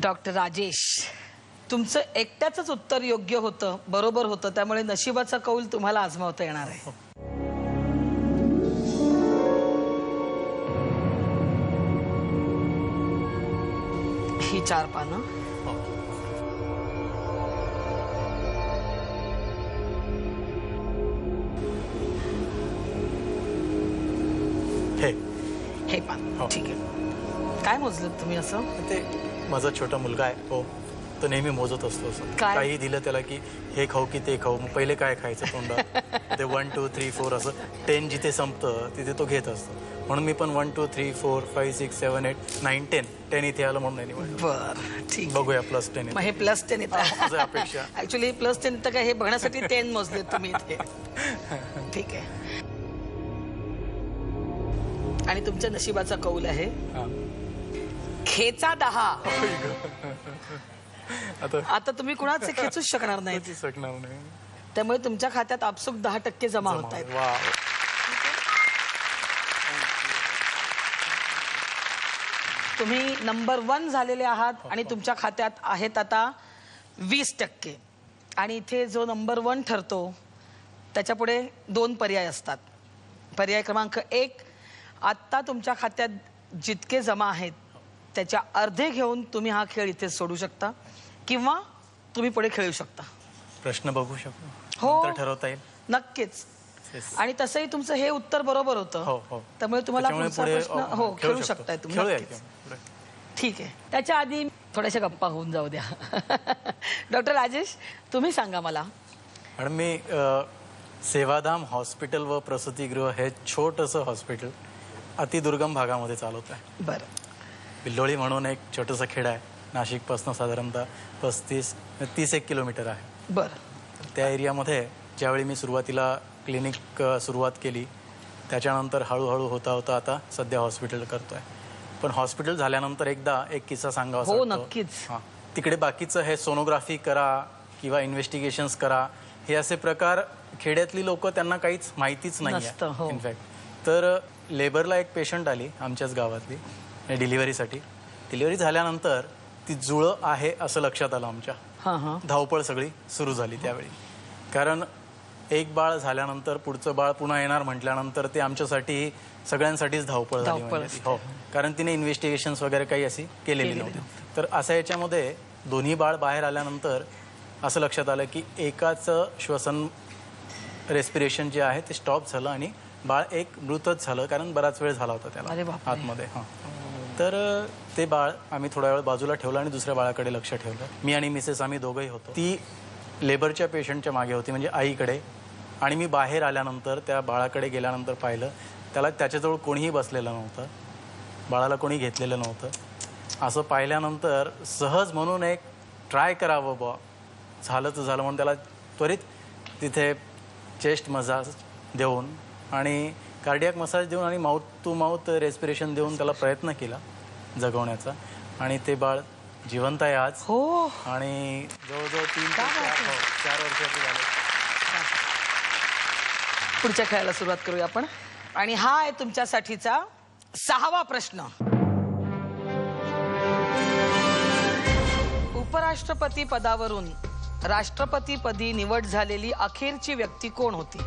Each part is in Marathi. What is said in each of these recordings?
डॉक्टर राजेश, तुमचं एकट्याचंच उत्तर योग्य होतं, बरोबर होतं, त्यामुळे नशिबाचा कौल तुम्हाला आजमावता येणार आहे. ही 4 पानं. हे पान. ठीक आहे. काय मोजलं तुम्ही असं? ते माझा छोटा मुलगा आहे, हो, तो नेहमी मोजत असतो असं. काही दिलं त्याला की हे खाऊ की ते खाऊ, मग पहिले काय खायचं तोंडात, ते 1 2 3 4 असं 10 जिथे संपतं तिथे तो घेत असतो. म्हणून मी पण 1 2 3 4 5 6 7 8 9 10 10 इथे आलं म्हणून नाही. बरं, ठीक. बघूया +10. मग हे +10 येतं अपेक्षा. ऍक्च्युली +10 येतं काय हे बघण्यासाठी 10 मोजले तुम्ही इथे. ठीक आहे. आणि तुमच्या नशिबाचा कौल आहे खेचा 10. आता तुम्ही कुणाचे खेचूच शकणार नाही. त्यामुळे तुमच्या खात्यात आपसूक 10% जमा होत आहेत. तुम्ही नंबर 1 झालेले आहात आणि तुमच्या खात्यात आहेत आता 20%. आणि इथे जो नंबर 1 ठरतो त्याच्या पुढे 2 पर्याय असतात. पर्याय क्रमांक 1, आत्ता तुमच्या खात्यात जितके जमा आहेत त्याच्या अर्धे घेऊन तुम्ही हा खेळ इथे सोडू शकता किंवा तुम्ही पुढे खेळू शकता. प्रश्न बघू शकतो, हो, ठरवता येईल. नक्कीच. आणि तसंही तुमचं हे उत्तर बरोबर होतं, त्यामुळे तुम्हाला पुढचा प्रश्न हो खेळू शकताय तुम्ही. ठीक आहे. त्याच्या आधी थोड्याशा गप्पा होऊन जाऊ द्या. डॉक्टर राजेश, तुम्ही सांगा मला. आणि मी सेवाधाम हॉस्पिटल व प्रसूतिगृह हे छोटंसं हॉस्पिटल अतिदुर्गम भागामध्ये चालवत आहे. बरं. बिल्लोळी म्हणून एक छोटंसं खेड आहे, नाशिकपासून साधारणतः 35-30 किलोमीटर आहे. बरं. त्या एरियामध्ये ज्यावेळी मी सुरुवातीला क्लिनिक सुरुवात केली, त्याच्यानंतर हळूहळू होता होता आता सध्या हॉस्पिटल करतोय. पण हॉस्पिटल झाल्यानंतर एकदा एक किस्सा सांगावा. हो, नक्कीच. हां, तिकडे बाकीचं हे सोनोग्राफी करा किंवा इन्व्हेस्टिगेशन्स करा, हे असे प्रकार खेड्यातली लोक त्यांना काहीच माहितीच नाही आहे इनफॅक्ट. तर लेबरला एक पेशंट आली आमच्याच गावातली डिलिव्हरीसाठी. डिलिव्हरी झाल्यानंतर ती जुळं आहे असं लक्षात आलं आमच्या. धावपळ सगळी सुरू झाली त्यावेळी, कारण एक बाळ झाल्यानंतर पुढचं बाळ पुन्हा येणार म्हटल्यानंतर ते आमच्यासाठी सगळ्यांसाठीच धावपळ झाली. हो, कारण तिने इन्व्हेस्टिगेशन्स वगैरे काही अशी केलेली नव्हती. तर असं याच्यामध्ये दोन्ही बाळ बाहेर आल्यानंतर असं लक्षात आलं की एकाचं श्वसन रेस्पिरेशन जे आहे ते स्टॉप झालं आणि बाळ एक मृतच झालं, कारण बराच वेळ झाला होता त्याला आतमध्ये. हां, तर ते बाळ आम्ही थोडा वेळ बाजूला ठेवलं आणि दुसऱ्या बाळाकडे लक्ष ठेवलं. मी आणि मिसेस आम्ही दोघंही होतो. ती लेबरच्या पेशंटच्या मागे होती, म्हणजे आईकडे. आणि मी बाहेर आल्यानंतर त्या बाळाकडे गेल्यानंतर पाहिलं त्याला त्याच्याजवळ कोणीही बसलेलं नव्हतं, बाळाला कोणी घेतलेलं नव्हतं. असं पाहिल्यानंतर सहज म्हणून एक ट्राय करावं बा, झालं तर झालं म्हणून त्याला त्वरित तिथे चेस्ट मसाज देऊन आणि कार्डियाक मसाज देऊन आणि माउथ टू माउथ रेस्पिरेशन देऊन त्याला प्रयत्न केला जगवण्याचा. आणि ते बाळ जिवंत आहे आज. हो. आणि जवळजवळ 3 ते 4 वर्षाचे झाले. पुढच्या खेळाला सुरुवात करूया आपण. आणि हा आहे तुमच्यासाठीचा 6वा प्रश्न. उपराष्ट्रपती पदावरून राष्ट्रपतीपदी निवड झालेली अखेरची व्यक्ती कोण होती?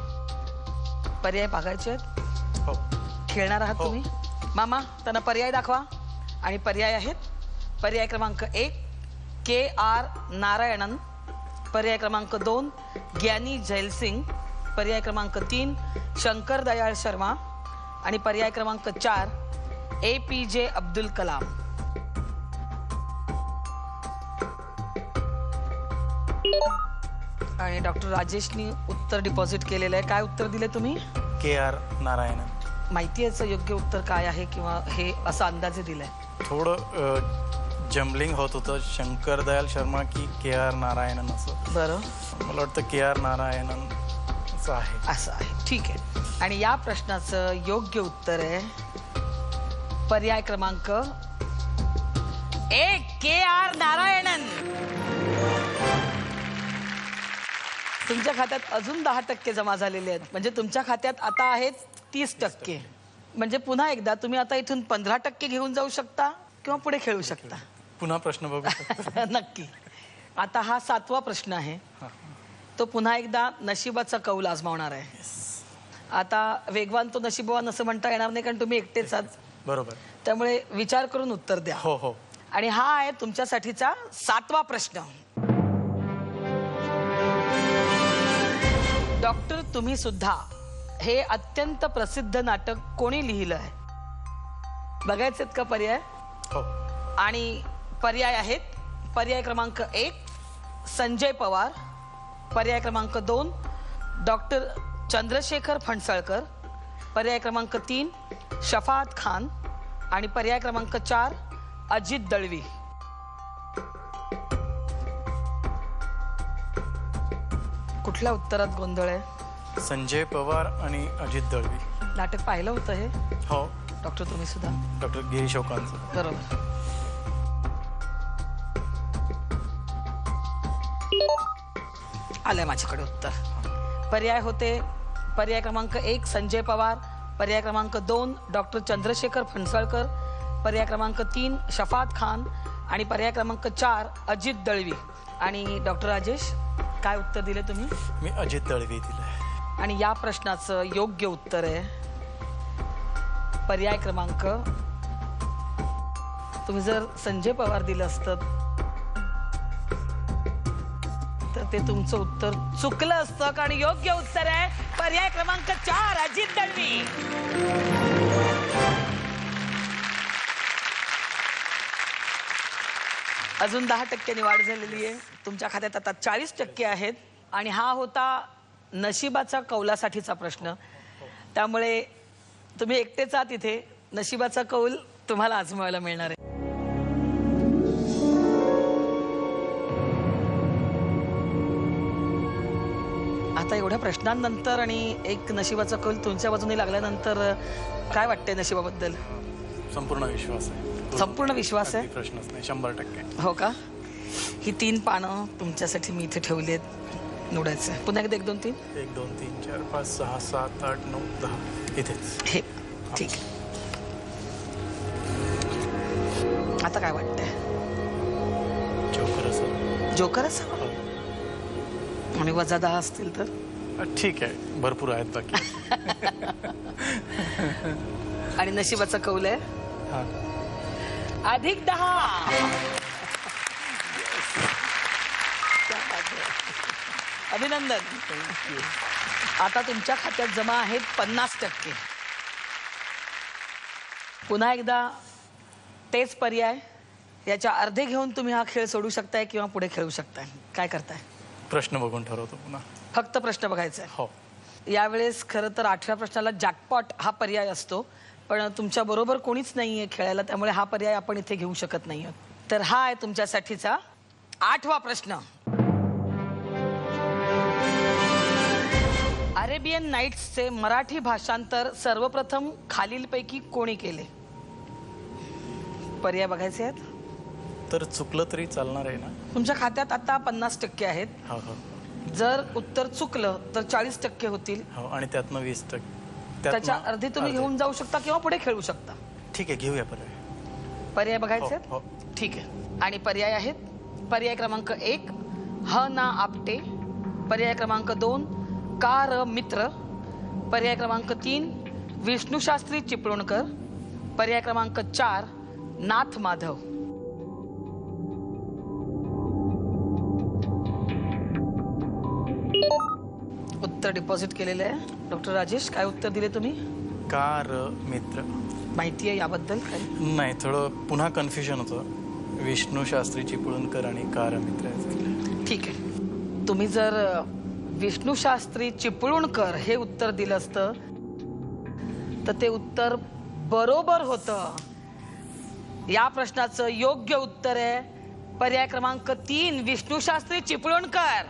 पर्याय बघायचे आहेत. हो. खेळणार आहात तुम्ही? मामा, त्यांना पर्याय दाखवा. आणि पर्याय आहेत: पर्याय क्रमांक 1 KR नारायणन, पर्याय क्रमांक 2 ज्ञानी जैलसिंग, पर्याय क्रमांक 3 शंकर दयाळ शर्मा आणि पर्याय क्रमांक 4 APJ अब्दुल कलाम. आणि डॉक्टर राजेशनी उत्तर डिपॉझिट केलेलं आहे. काय उत्तर दिले तुम्ही? KR नारायणन. माहिती याचं योग्य उत्तर काय आहे किंवा हे असं अंदाजे दिलंय? थोडं जम्बलिंग होत होतं, शंकर दयाल शर्मा की KR नारायणन असं. बरं, मला वाटतं KR नारायणन असं आहे. असं आहे. ठीक आहे. आणि या प्रश्नाचं योग्य उत्तर आहे पर्याय क्रमांक 1 KR नारायणन. तुमच्या खात्यात अजून 10% जमा झालेले आहेत, म्हणजे तुमच्या खात्यात आता आहेत 30%. म्हणजे पुन्हा एकदा तुम्ही आता इथून 15% घेऊन जाऊ शकता किंवा पुढे खेळू शकता. पुन्हा प्रश्न बघू शकतो? नक्की. आता हा 7वा प्रश्न आहे. तो पुन्हा एकदा नशिबाचा कौल आजमावणार आहे. आता वेगवान तो नशिबवान असं म्हणता येणार नाही, कारण तुम्ही एकटेच आहात. बरोबर. त्यामुळे विचार करून उत्तर द्या. हो हो. आणि हा आहे तुमच्यासाठीचा 7वा प्रश्न. डॉक्टर तुम्ही सुद्धा हे अत्यंत प्रसिद्ध नाटक कोणी लिहिलं आहे? बघायचेत का पर्याय? हो. आणि पर्याय आहेत. पर्याय क्रमांक 1 संजय पवार, पर्याय क्रमांक 2 डॉक्टर चंद्रशेखर फणसळकर, पर्याय क्रमांक 3 शफाअत खान आणि पर्याय क्रमांक 4 अजित दळवी. कुठल्या उत्तरात गोंधळ आहे? संजय पवार आणि अजित दळवी. नाटक पाहिलं होतं हे? हो. डॉक्टर तुम्ही सुद्धा? डॉक्टर गिरीश ओकांचं. बरोबर. आलंय माझ्याकडे उत्तर. पर्याय होते पर्याय क्रमांक 1 संजय पवार, पर्याय क्रमांक 2 डॉक्टर चंद्रशेखर फणसळकर, पर्याय क्रमांक 3 शफाअत खान आणि पर्याय क्रमांक 4 अजित दळवी. आणि डॉक्टर राजेश काय उत्तर दिले तुम्ही? मी अजित दळवी दिलंय. आणि या प्रश्नाचं योग्य उत्तर आहे पर्याय क्रमांक, तुम्ही जर संजय पवार दिलं असतं तर ते तुमचं उत्तर चुकलं असतं, कारण योग्य उत्तर आहे पर्याय क्रमांक 4 अजित दळवी. अजून 10% वाढ झालेली आहे. तुमच्या खात्यात आता 40% आहेत. आणि हा होता नशिबाचा कौलासाठीचा प्रश्न. त्यामुळे तुम्ही एकटेच आहात इथे. नशिबाचा कौल तुम्हाला आजमावायला मिळणार आहे. आता एवढ्या प्रश्नांनंतर आणि एक नशिबाचा कौल तुमच्या बाजूने लागल्यानंतर काय वाटतंय नशिबाबद्दल? संपूर्ण विश्वास आहे. संपूर्ण विश्वास आहे? प्रश्नच नाही. 100%. हो का? ही 3 पानं तुमच्यासाठी मी इथे ठेवली आहेत निवडायचं. पुन्हा एकदा 1 2 3 1 2 3 4 5 6 7 8 9 10 इथेच. हे ठीक आहे. आता काय वाटतंय? जोकर असेल. जोकर असावा? आणि वजा 10 असतील तर ठीक आहे. भरपूर आहेत बाकी. आणि नशिबाचा कौल आहे अधिक 10. अभिनंदन. आता तुमच्या खात्यात जमा आहेत 50%. पुन्हा एकदा तेच पर्याय, याच्या अर्धे घेऊन तुम्ही हा खेळ सोडू शकताय किंवा पुढे खेळू शकताय. काय करताय? प्रश्न बघून ठरवतो पुन्हा. फक्त प्रश्न बघायचा आहे. हो. यावेळेस खरं तर 8व्या प्रश्नाला जॅकपॉट हा पर्याय असतो, पण तुमच्या बरोबर कोणीच नाहीये खेळायला, त्यामुळे हा पर्याय आपण इथे घेऊ शकत नाही. तर हा आहे तुमच्यासाठीचा 8वा प्रश्न. अरेबियन नाईट्सचे मराठी भाषांतर सर्वप्रथम खालीलपैकी कोणी केले? पर्याय बघायचे आहेत? तर चुकलं तरी चालणार आहे ना? तुमच्या खात्यात आता 50% आहेत. हो हो. जर उत्तर चुकलं तर 40% होतील. हो. आणि त्यातनं 20%. त्याच्या अर्धी तुम्ही घेऊन जाऊ शकता किंवा पुढे खेळू शकता. ठीक आहे, घेऊया पर्याय. पर्याय बघायचे? हो. ठीक आहे. आणि पर्याय आहेत. पर्याय क्रमांक 1 ह ना आपटे, पर्याय क्रमांक 2 कार मित्र, पर्याय क्रमांक 3 विष्णुशास्त्री चिपळूणकर, पर्याय क्रमांक 4 नाथ माधव. उत्तर डिपॉझिट केलेलं आहे. डॉक्टर राजेश काय उत्तर दिले तुम्ही? कार मित्र. माहिती आहे याबद्दल काय? नाही, थोडं पुन्हा कन्फ्युजन होतं. विष्णू शास्त्री चिपळूणकर आणि कार मित्र. ठीक आहे. तुम्ही जर विष्णू शास्त्री चिपळूणकर हे उत्तर दिलं असतं तर ते उत्तर बरोबर होतं. या प्रश्नाचं योग्य उत्तर आहे पर्याय क्रमांक 3 विष्णू शास्त्री चिपळूणकर.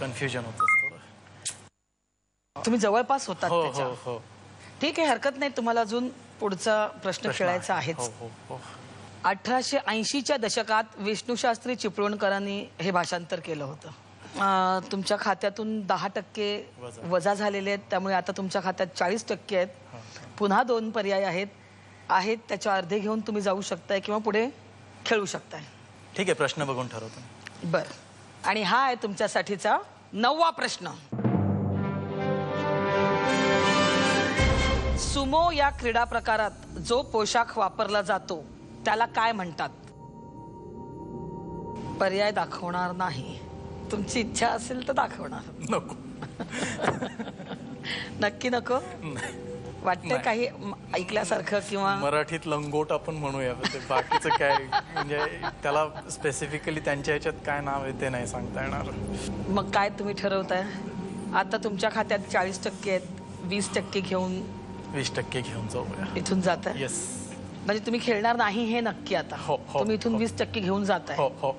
कन्फ्युजन होतं थोडं. तुम्ही जवळपास होतात हो त्याच्या. हो हो. ठीक आहे, हरकत नाही. तुम्हाला अजून पुढचा प्रश्न खेळायचा आहेच. हो हो हो. 1880च्या दशकात विष्णू शास्त्री चिपळूणकरांनी हे भाषांतर केलं होतं. तुमच्या खात्यातून 10% वजा झालेले आहेत, त्यामुळे आता तुमच्या खात्यात 40% आहेत. पुन्हा 2 पर्याय आहेत त्याच्या अर्धे घेऊन तुम्ही जाऊ शकताय किंवा पुढे खेळू शकताय. ठीक आहे, प्रश्न बघून ठरवतो. बर, आणि हा आहे तुमच्यासाठीचा 9वा प्रश्न. सुमो या क्रीडा प्रकारात जो पोशाख वापरला जातो त्याला काय म्हणतात? पर्याय दाखवणार नाही. तुमची इच्छा असेल तर दाखवणार. नको. नक्की नको वाटतंय? काही ऐकल्यासारखं किंवा मराठीत लंगोट आपण म्हणूया. बाकीचं काय म्हणजे त्याला स्पेसिफिकली त्यांच्या ह्याच्यात काय नाव आहे ते नाही सांगता येणार. मग काय तुम्ही ठरवताय? आता तुमच्या खात्यात 40% आहेत, 20% घेऊन 20% घेऊन जाऊया. इथून जाताय? येस. म्हणजे तुम्ही खेळणार नाही हे नक्की आता? हो, हो, तुम्ही इथून हो. 20% घेऊन जाताय. हो हो.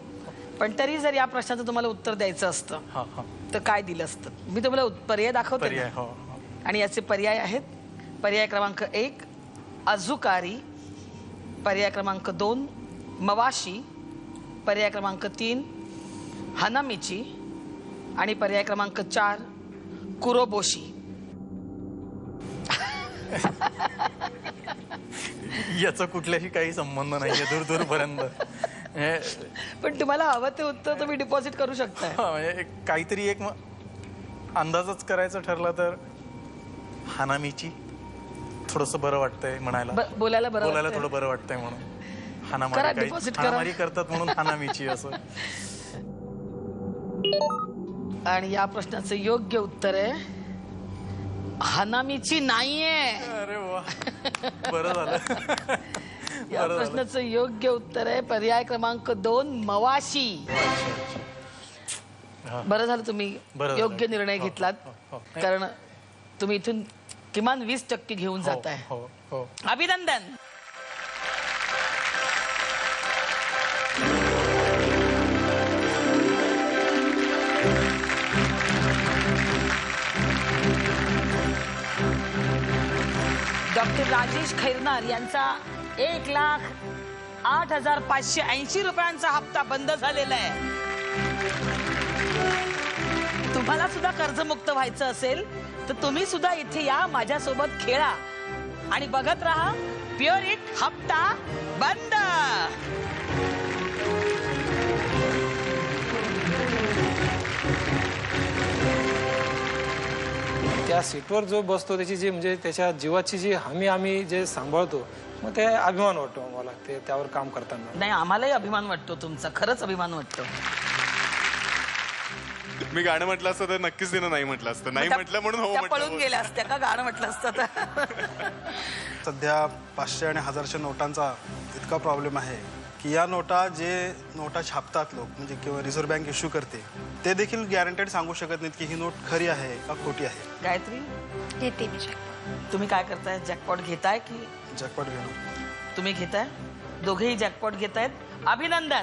पण तरी जर या प्रश्नाचं तुम्हाला उत्तर द्यायचं असतं हा हा. तर काय दिलं असतं? मी तुम्हाला पर्याय दाखवते पर्याय. ना. हो हो. आणि याचे पर्याय आहेत. पर्याय क्रमांक 1 अजुकारी, पर्याय क्रमांक 2 मवाशी, पर्याय क्रमांक 3 हनामिची आणि पर्याय क्रमांक 4 कुरोबोशी. याचा कुठल्याशी काही संबंध नाहीये दूर दूरपर्यंत. पण तुम्हाला हवं ते उत्तर तुम्ही डिपॉझिट करू शकताय. म्हणजे काहीतरी एक अंदाजच करायचं ठरला तर हानामीची थोडस बरं वाटतंय म्हणायला. बोलायला बरं बोलायला वाटतंय. थोडं बरं वाटतंय म्हणून करा, हानामारी deposit करा. हानामारी करतात म्हणून हानामीची असं. आणि या प्रश्नाचं योग्य उत्तर आहे हनामीची नाहीये. अरे वा, बरं झालं. या प्रश्नाचं योग्य उत्तर आहे पर्याय क्रमांक 2 मवाशी. बरं झालं तुम्ही योग्य निर्णय घेतलात, कारण तुम्ही इथून किमान 20% घेऊन जाताय. हो हो. अभिनंदन. डॉक्टर राजेश खैरनार यांचा 1,08,580 रुपयांचा हप्ता बंद झालेला आहे. तुम्हाला सुद्धा कर्जमुक्त व्हायचं असेल तर तुम्ही सुद्धा इथे या, माझ्यासोबत खेळा आणि बघत राहा प्युअर इट हप्ता बंद. त्या सीटवर जो बसतो त्याची जी म्हणजे त्याच्या जीवाची जी हमी आम्ही जे सांभाळतो, मग ते अभिमान वाटतो मला ते त्यावर काम करताना. नाही, आम्हालाही अभिमान वाटतो तुमचा, खरंच अभिमान वाटतो. मी गाणं म्हटलं असतं तर नक्कीच तिनं नाही म्हटलं असतं. नाही म्हटलं म्हणून हो त्या म्हटलं. पळून गेल्या असत्या का गाणं म्हटलं असतं तर? सध्या 500 आणि 1000च्या नोटांचा इतका प्रॉब्लेम आहे की या नोटा छापतात लोक, म्हणजे किंवा रिझर्व्ह बँक इश्यू करते, ते देखील गॅरंटेड सांगू शकत नाहीत की ही नोट खरी आहे का खोटी आहे. गायत्री, घेते मी jackpot. तुम्ही काय करताय? जॅकपॉट घेताय की जॅकपॉट घेणं. तुम्ही घेताय? दोघेही जॅकपॉट घेतायत. अभिनंदन.